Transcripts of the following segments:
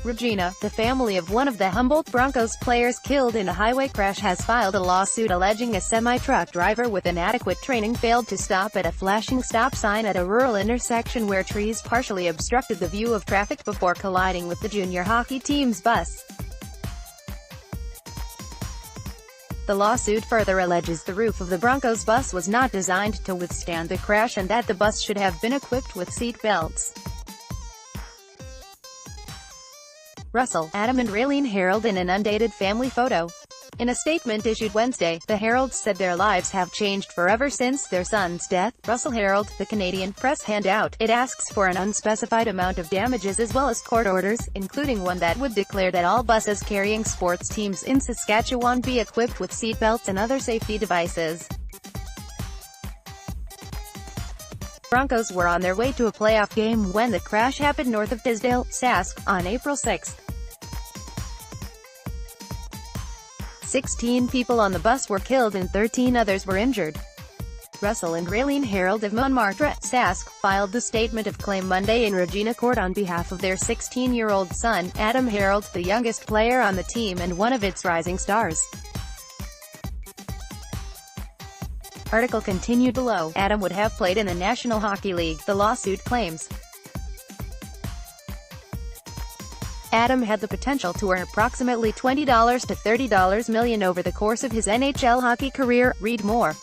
Regina, the family of one of the Humboldt Broncos players killed in a highway crash, has filed a lawsuit alleging a semi-truck driver with inadequate training failed to stop at a flashing stop sign at a rural intersection where trees partially obstructed the view of traffic before colliding with the junior hockey team's bus. The lawsuit further alleges the roof of the Broncos bus was not designed to withstand the crash and that the bus should have been equipped with seat belts. Russell, Adam and Raylene Herald in an undated family photo. In a statement issued Wednesday, the Heralds said their lives have changed forever since their son's death. Russell Herald, the Canadian Press handout, it asks for an unspecified amount of damages as well as court orders, including one that would declare that all buses carrying sports teams in Saskatchewan be equipped with seatbelts and other safety devices. Broncos were on their way to a playoff game when the crash happened north of Tisdale, Sask, on April 6. 16 people on the bus were killed and 13 others were injured. Russell and Raylene Herald of Montmartre, Sask, filed the statement of claim Monday in Regina Court on behalf of their 16-year-old son, Adam Herald, the youngest player on the team and one of its rising stars. Article continued below. Adam would have played in the National Hockey League, the lawsuit claims. Adam had the potential to earn approximately $20 to $30 million over the course of his NHL hockey career. Read more.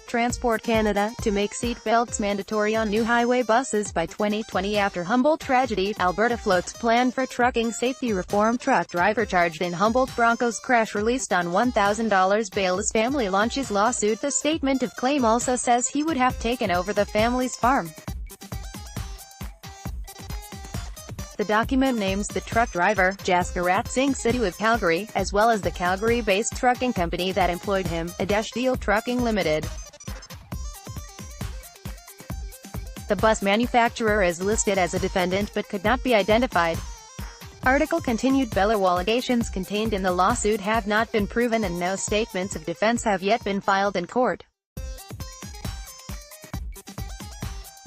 Transport Canada, to make seat belts mandatory on new highway buses by 2020 after Humboldt tragedy. Alberta floats plan for trucking safety reform. Truck driver charged in Humboldt Broncos crash released on $1,000 bail as family launches lawsuit. The statement of claim also says he would have taken over the family's farm. The document names the truck driver, Jaskarat Singh Sidhu of Calgary, as well as the Calgary-based trucking company that employed him, Adesh Deal Trucking Limited. The bus manufacturer is listed as a defendant but could not be identified. Article continued. Below allegations contained in the lawsuit have not been proven and no statements of defense have yet been filed in court.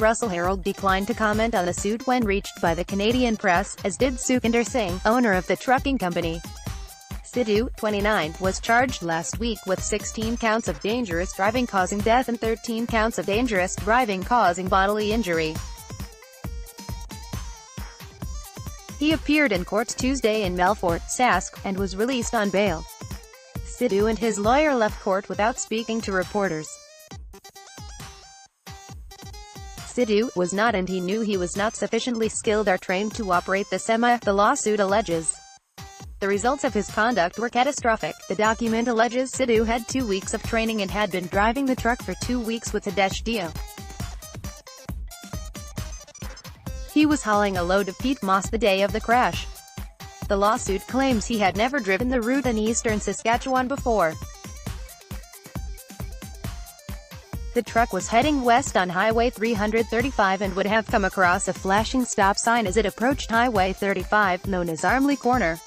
Russell Herald declined to comment on the suit when reached by the Canadian Press, as did Sukinder Singh, owner of the trucking company. Sidhu, 29, was charged last week with 16 counts of dangerous driving causing death and 13 counts of dangerous driving causing bodily injury. He appeared in court Tuesday in Melfort, Sask, and was released on bail. Sidhu and his lawyer left court without speaking to reporters. Sidhu was not, and he knew he was not sufficiently skilled or trained to operate the semi, the lawsuit alleges. The results of his conduct were catastrophic. The document alleges Sidhu had 2 weeks of training and had been driving the truck for 2 weeks with Adesh Dio. He was hauling a load of peat moss the day of the crash. The lawsuit claims he had never driven the route in eastern Saskatchewan before. The truck was heading west on Highway 335 and would have come across a flashing stop sign as it approached Highway 35, known as Armley Corner.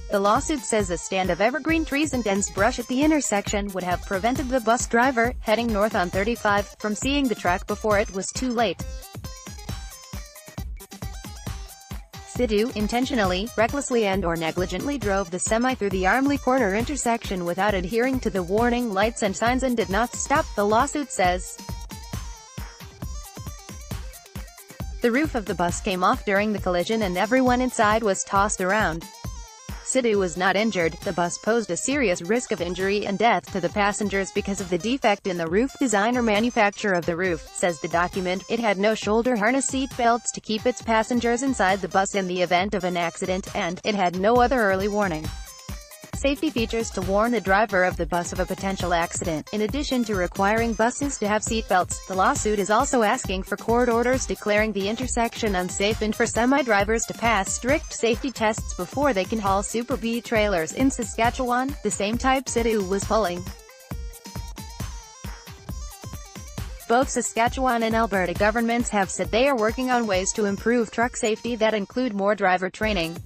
The lawsuit says a stand of evergreen trees and dense brush at the intersection would have prevented the bus driver, heading north on 35, from seeing the truck before it was too late. Sidhu intentionally, recklessly and/or negligently drove the semi through the Armley Corner intersection without adhering to the warning lights and signs and did not stop, the lawsuit says. The roof of the bus came off during the collision and everyone inside was tossed around. Sidhu was not injured. The bus posed a serious risk of injury and death to the passengers because of the defect in the roof design or manufacture of the roof, says the document. It had no shoulder harness seat belts to keep its passengers inside the bus in the event of an accident, and it had no other early warning safety features to warn the driver of the bus of a potential accident. In addition to requiring buses to have seat belts, the lawsuit is also asking for court orders declaring the intersection unsafe and for semi-drivers to pass strict safety tests before they can haul Super B trailers in Saskatchewan, the same type Sidhu was pulling. Both Saskatchewan and Alberta governments have said they are working on ways to improve truck safety that include more driver training.